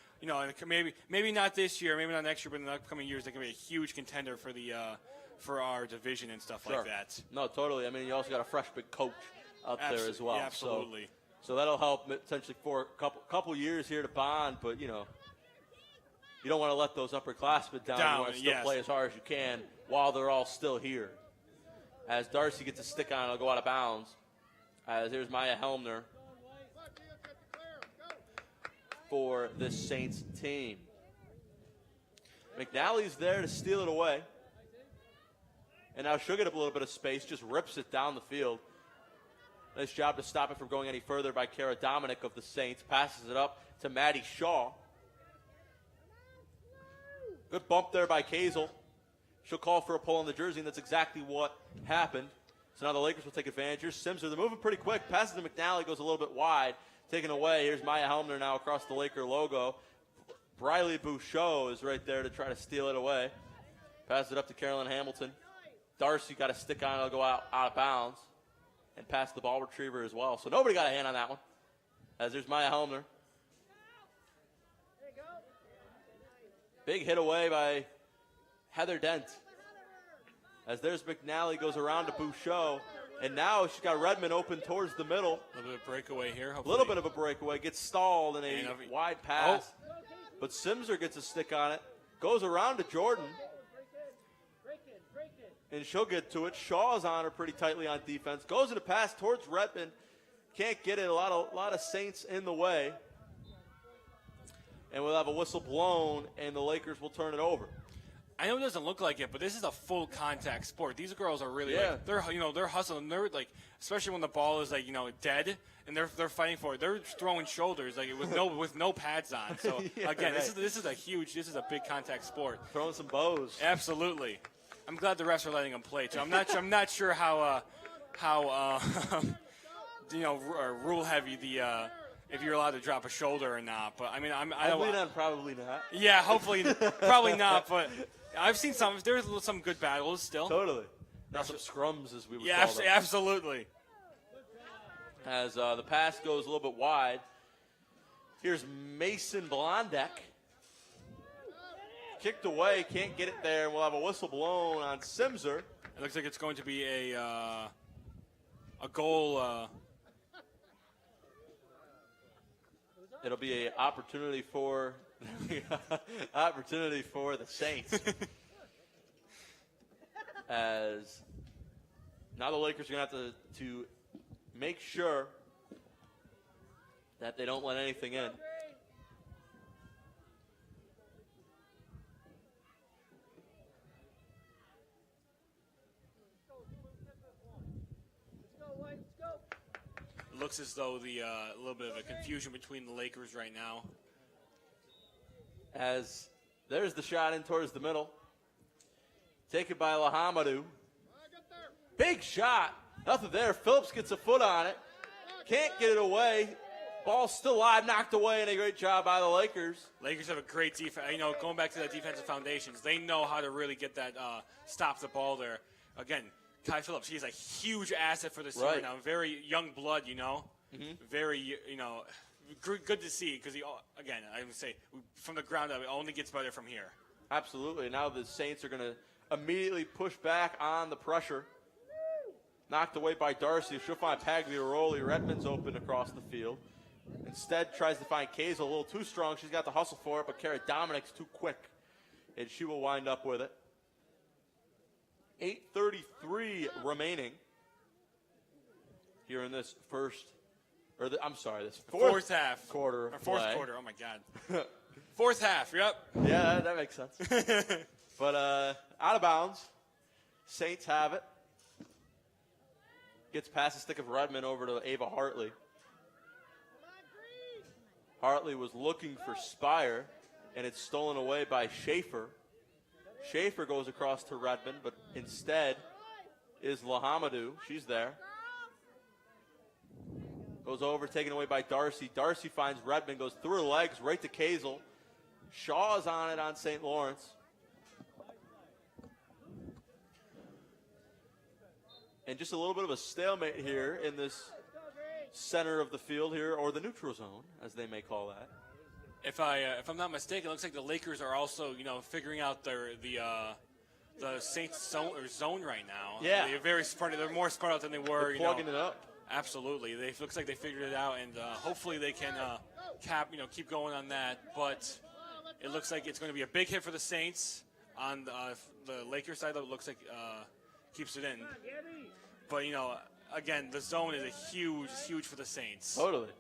maybe not this year, maybe not next year, but in the upcoming years, they can be a huge contender for our division and stuff like that. No, totally. You also got a fresh big coach out there as well. Yeah, absolutely. So that'll help potentially for a couple years here to bond, but you don't want to let those upperclassmen down. You want to still play as hard as you can while they're all still here. As Darcy gets a stick on, it'll go out of bounds. As here's Maya Helmner for this Saints team. McNally's there to steal it away. And now she'll get up a little bit of space, just rips it down the field. Nice job to stop it from going any further by Kara Dominic of the Saints. Passes it up to Maddie Shaw. Good bump there by Kazel. She'll call for a pull on the jersey, and that's exactly what happened. So now the Lakers will take advantage. Here's Simser. They're moving pretty quick. Passes to McNally, goes a little bit wide. Taken away. Here's Maya Helmner now across the Laker logo. Briley Bouchot is right there to try to steal it away. Passes it up to Carolyn Hamilton. Darcy got a stick on it. It'll go out of bounds. And pass the ball retriever as well. So nobody got a hand on that one. As there's Maya Helmner. Big hit away by Heather Dent. As there's McNally, goes around to Bouchot. And now she's got Redmond open towards the middle. A little bit of breakaway here. A little bit of a breakaway. Gets stalled in a wide pass. But Simser gets a stick on it. Goes around to Jordan. And she'll get to it. Shaw's on her pretty tightly on defense. Goes in a pass towards Redmond. Can't get it. A lot of Saints in the way. And we'll have a whistle blown, and the Lakers will turn it over. I know it doesn't look like it, but this is a full contact sport. These girls are really Yeah. like they're hustling. They're like, especially when the ball is like dead and they're fighting for it. They're throwing shoulders like with no pads on. So Yeah, again, right. this is a big contact sport. Throwing some bows. Absolutely. I'm glad the refs are letting them play too. I'm not sure how rule heavy if you're allowed to drop a shoulder or not. But I mean Probably not. yeah, hopefully probably not. But I've seen there's some good battles still. Totally. Not some scrums, as we would Yeah, call them. absolutely. As the pass goes a little bit wide. Here's Mason Blondek. Kicked away, can't get it there, and we'll have a whistle blown on Simser. It looks like it's going to be a goal. It'll be an opportunity for the Saints. As now the Lakers are going to have to make sure that they don't let anything in. Looks as though a little bit of a confusion between the Lakers right now. As there's the shot in towards the middle. Taken by Lahamadou. Big shot. Nothing there. Phillips gets a foot on it. Can't get it away. Ball's still alive, knocked away, and a great job by the Lakers. Lakers have a great defense. Going back to that defensive foundations, they know how to really get that stop the ball there. Again, Kai Phillips, he's a huge asset for this team right now. Very young blood, Very, good to see because again, I would say from the ground up, it only gets better from here. Absolutely. Now the Saints are going to immediately push back on the pressure. Knocked away by Darcy. She'll find Pagliaroli. Redmond's open across the field. Instead, tries to find Kazel a little too strong. She's got the hustle for it, but Kara Dominic's too quick, and she will wind up with it. 8:33 remaining here in this this fourth half quarter. Or fourth quarter. Oh my God. Fourth half. Yep. Yeah, that makes sense. But out of bounds. Saints have it. Gets past the stick of Redmond over to Ava Hartley. Hartley was looking for Spire, and it's stolen away by Schaefer. Schaefer goes across to Redmond, but instead is Lahamadou. She's there. Goes over, taken away by Darcy. Darcy finds Redmond, goes through her legs, right to Kazel. Shaw's on it on St. Lawrence. And just a little bit of a stalemate here in this center of the field here, or the neutral zone, as they may call that. If I'm not mistaken, it looks like the Lakers are also, figuring out the Saints zone right now. Yeah. They're very smart. They're more smart out than they were. They're plugging it up. Absolutely. It looks like they figured it out, and hopefully they can keep going on that. But it looks like it's going to be a big hit for the Saints. On the Lakers side, though, it looks like keeps it in. But again, the zone is huge for the Saints. Totally.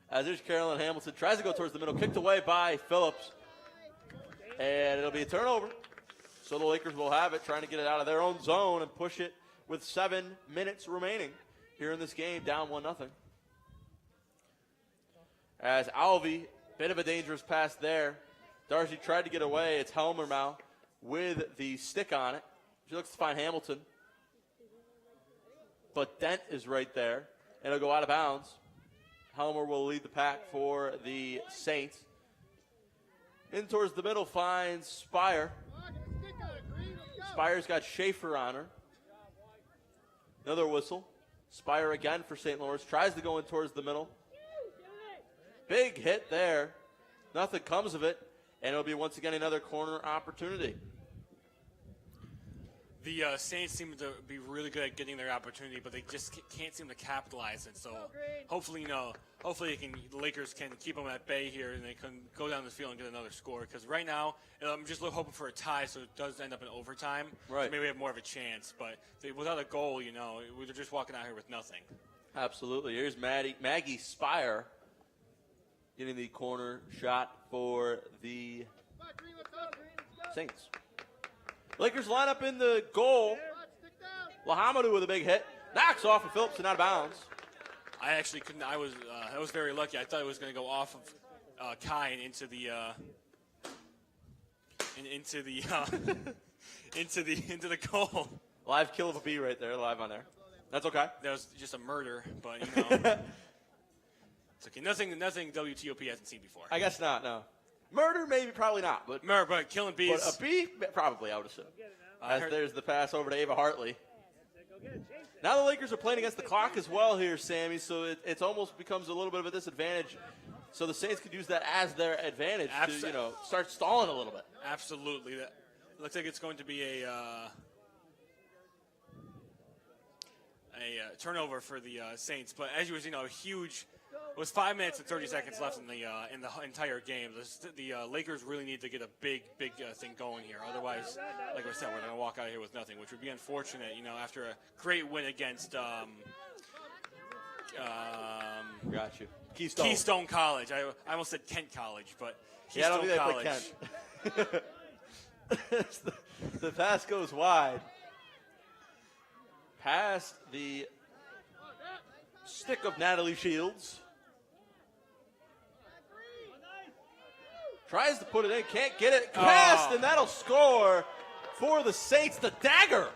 As there's Carolyn Hamilton, tries to go towards the middle, kicked away by Phillips. And it'll be a turnover. So the Lakers will have it, trying to get it out of their own zone and push it with 7 minutes remaining here in this game, down 1-0. As Alvey, bit of a dangerous pass there. Darcy tried to get away. It's Helmer now with the stick on it. She looks to find Hamilton. But Dent is right there, and it'll go out of bounds. Helmer will lead the pack for the Saints. In towards the middle finds Spire. Spire's got Schaefer on her. Another whistle. Spire again for St. Lawrence. Tries to go in towards the middle. Big hit there. Nothing comes of it, and it'll be once again another corner opportunity. The Saints seem to be really good at getting their opportunity, but they just can't seem to capitalize it. So hopefully, the Lakers can keep them at bay here, and they can go down the field and get another score. Because right now, I'm just hoping for a tie, so it does end up in overtime. Right. So maybe we have more of a chance. But without a goal, we're just walking out here with nothing. Absolutely. Here's Maggie Spire getting the corner shot for the Saints. Lakers line up in the goal. Lahamadu with a big hit. Knocks off of Phillips and out of bounds. I actually couldn't. I was very lucky. I thought it was going to go off of Kai and into the into the goal. Live kill of a bee right there, live on there. That's okay. That was just a murder, but you know, it's okay. Nothing WTOP hasn't seen before. I guess not. No, murder maybe, probably not, but killing bees. But a bee, probably, I would assume. There's the pass over to Ava Hartley. Now the Lakers are playing against the clock as well here, Sammy, so it almost becomes a little bit of a disadvantage. So the Saints could use that as their advantage to, start stalling a little bit. Absolutely. That looks like it's going to be a turnover for the Saints. But as you were huge. It was 5 minutes and 30 seconds left in the entire game. The Lakers really need to get a big thing going here. Otherwise, like I said, we're going to walk out of here with nothing, which would be unfortunate. After a great win against got you. Keystone College. I almost said Kent College, but Keystone College. Kent. The pass goes wide. Past the stick of Natalie Shields. Tries to put it in, can't get it. Passed, and that'll score for the Saints. The dagger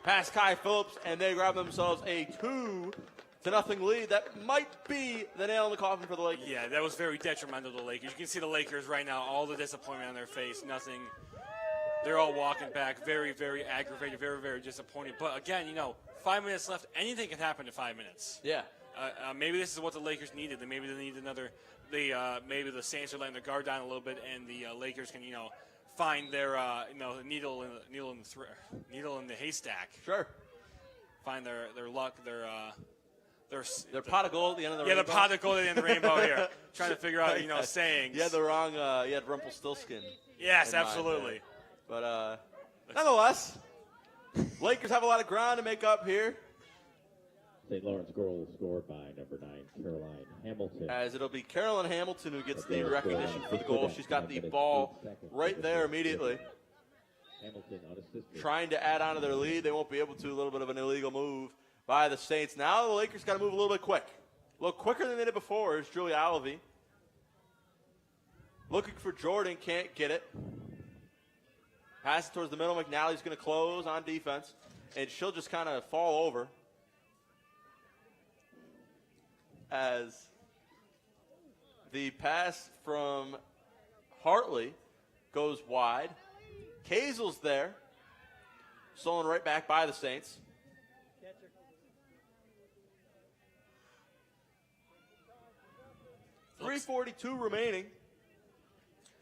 past Kai Phillips, and they grab themselves a 2-0 lead. That might be the nail in the coffin for the Lakers. Yeah, that was very detrimental to the Lakers. You can see the Lakers right now, all the disappointment on their face. Nothing. They're all walking back, very, very aggravated, very, very disappointed. But again, 5 minutes left. Anything can happen in 5 minutes. Yeah. Maybe this is what the Lakers needed. Maybe they need another. Maybe the Saints are letting their guard down a little bit, and the Lakers can, find their, needle in the haystack. Sure. Find their luck, their pot of gold at the end of the rainbow. Yeah, the pot of gold at the end of the rainbow here. Trying to figure out, sayings. You had the wrong. You had Rumpelstiltskin. Yes, absolutely. But nonetheless, Lakers have a lot of ground to make up here. St. Lawrence goal scored by number 9, Caroline Hamilton. As it'll be Carolyn Hamilton who gets the recognition for the goal. She's got the ball right there immediately. Hamilton unassisted. Trying to add on to their lead. They won't be able to. A little bit of an illegal move by the Saints. Now the Lakers got to move a little bit quick. A little quicker than they did before is Julia Alvey. Looking for Jordan. Can't get it. Pass it towards the middle. McNally's going to close on defense. And she'll just kind of fall over. As the pass from Hartley goes wide. Kazel's there. Stolen right back by the Saints. .342 remaining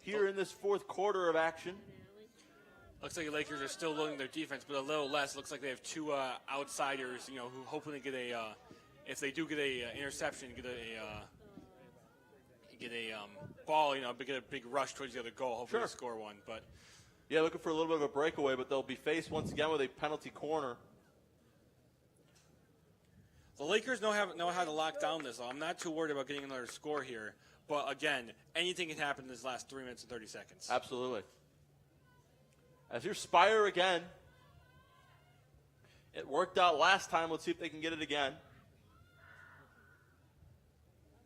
here in this fourth quarter of action. Looks like the Lakers are still loading their defense, but a little less. Looks like they have two outsiders, who hopefully get a if they do get a interception, get a ball, get a big rush towards the other goal, hopefully score one. But yeah, looking for a little bit of a breakaway, but they'll be faced once again with a penalty corner. The Lakers know how to lock down this. I'm not too worried about getting another score here. But again, anything can happen in this last 3 minutes and 30 seconds. Absolutely. As here's Spire again. It worked out last time. Let's see if they can get it again.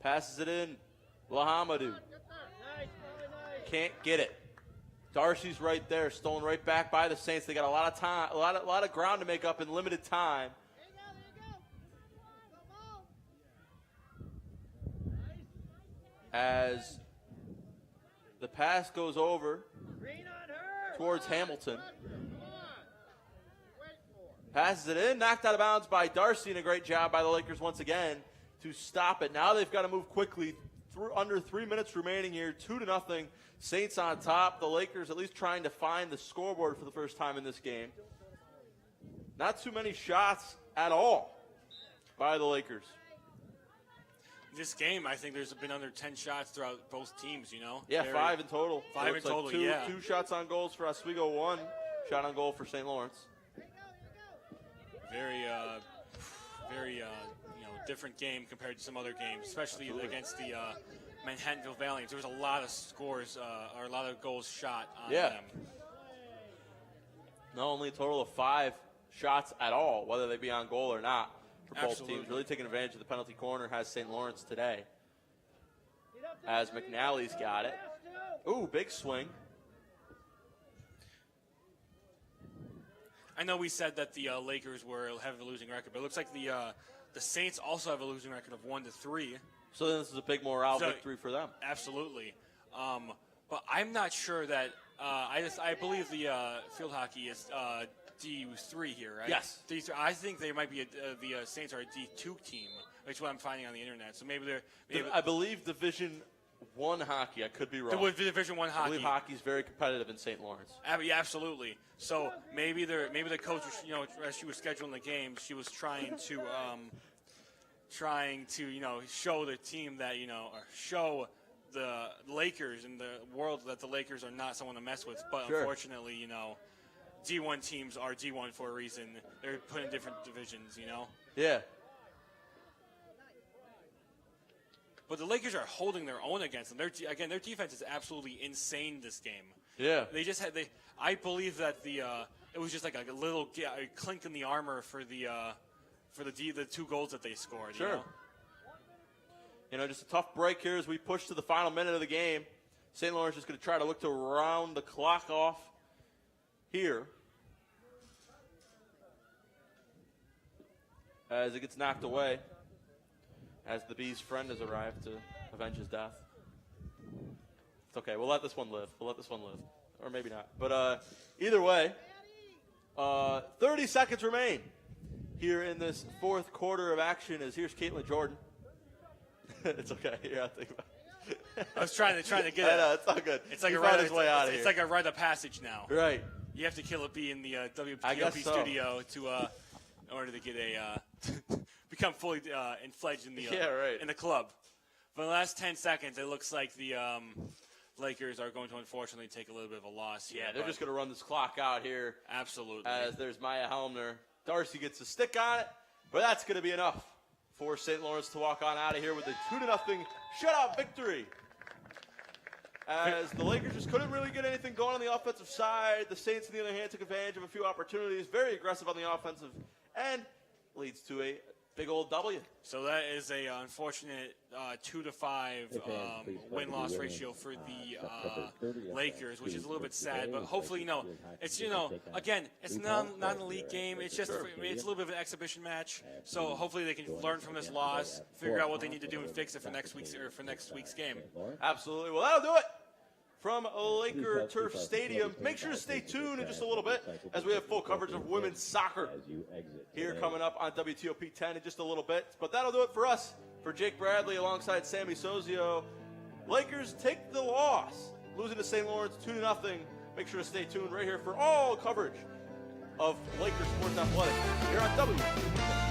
Passes it in. Lahamadu. Can't get it. Darcy's right there, stolen right back by the Saints. They got a lot of time, a lot of ground to make up in limited time. As the pass goes over towards Hamilton. Passes it in, knocked out of bounds by Darcy, and a great job by the Lakers once again to stop it. Now they've got to move quickly. Under 3 minutes remaining here, 2-0. Saints on top. The Lakers at least trying to find the scoreboard for the first time in this game. Not too many shots at all by the Lakers. This game, I think there's been under 10 shots throughout both teams, Yeah, 5 in total. Five in total, yeah. Two shots on goals for Oswego, 1 shot on goal for St. Lawrence. Very different game compared to some other games, especially against the Manhattanville Valiants. There was a lot of scores or a lot of goals shot on them. No, only a total of 5 shots at all, whether they be on goal or not, for both teams. Really taking advantage of the penalty corner has St. Lawrence today. As McNally's got it. Ooh, big swing. I know we said that the Lakers have a losing record, but it looks like the Saints also have a losing record of 1-3. So then this is a big morale victory for them. Absolutely. But I'm not sure that I believe the field hockey is D3 here, right? Yes. D3. I think they might be the Saints are a D2 team, which is what I'm finding on the internet. So maybe they're. I believe Division I hockey. I could be wrong. Division I hockey. I believe hockey is very competitive in St. Lawrence. Yeah, absolutely. So maybe the coach, as she was scheduling the game, she was trying to show the team that or show the Lakers and the world that the Lakers are not someone to mess with. But unfortunately, D1 teams are D1 for a reason. They're put in different divisions, Yeah. But the Lakers are holding their own against them. Their defense is absolutely insane this game. Yeah. They just had I believe that it was just like a little clink in the armor for the 2 goals that they scored. Sure. Just a tough break here as we push to the final minute of the game. St. Lawrence is going to try to look to round the clock off here as it gets knocked away as the Bee's friend has arrived to avenge his death. It's okay. We'll let this one live. Or maybe not. But either way, 30 seconds remain here in this fourth quarter of action as here's Caitlin Jordan. It's okay. Here, I'll think about it. I was trying to get it. I know, it's all good. It's like he a found rite his way out of here. It's like a rite of passage now. Right. You have to kill a bee in the WPOP so. studio in order to get become fully fledged in the in the club. For the last 10 seconds, it looks like the Lakers are going to unfortunately take a little bit of a loss here. Yeah, they're just going to run this clock out here. Absolutely. As there's Maya Helmner. Darcy gets a stick on it, but that's going to be enough for St. Lawrence to walk on out of here with a 2-0 shutout victory. As the Lakers just couldn't really get anything going on the offensive side. The Saints, on the other hand, took advantage of a few opportunities. Very aggressive on the offensive end. Leads to a big old W. So that is a unfortunate 2-5 win-loss ratio for the Lakers, which is a little bit sad. But hopefully, it's again, it's not an elite game. It's just it's a little bit of an exhibition match. So hopefully they can learn from this loss, figure out what they need to do, and fix it for next week's game. Absolutely. Well, that'll do it from Laker Turf Stadium. Make sure to stay tuned in just a little bit as we have full coverage of women's soccer here coming up on WTOP 10 in just a little bit. But that'll do it for us. For Jake Bradley alongside Sammy Sozio, Lakers take the loss, losing to St. Lawrence 2-0. Make sure to stay tuned right here for all coverage of Lakers Sports Athletics here on WTOP.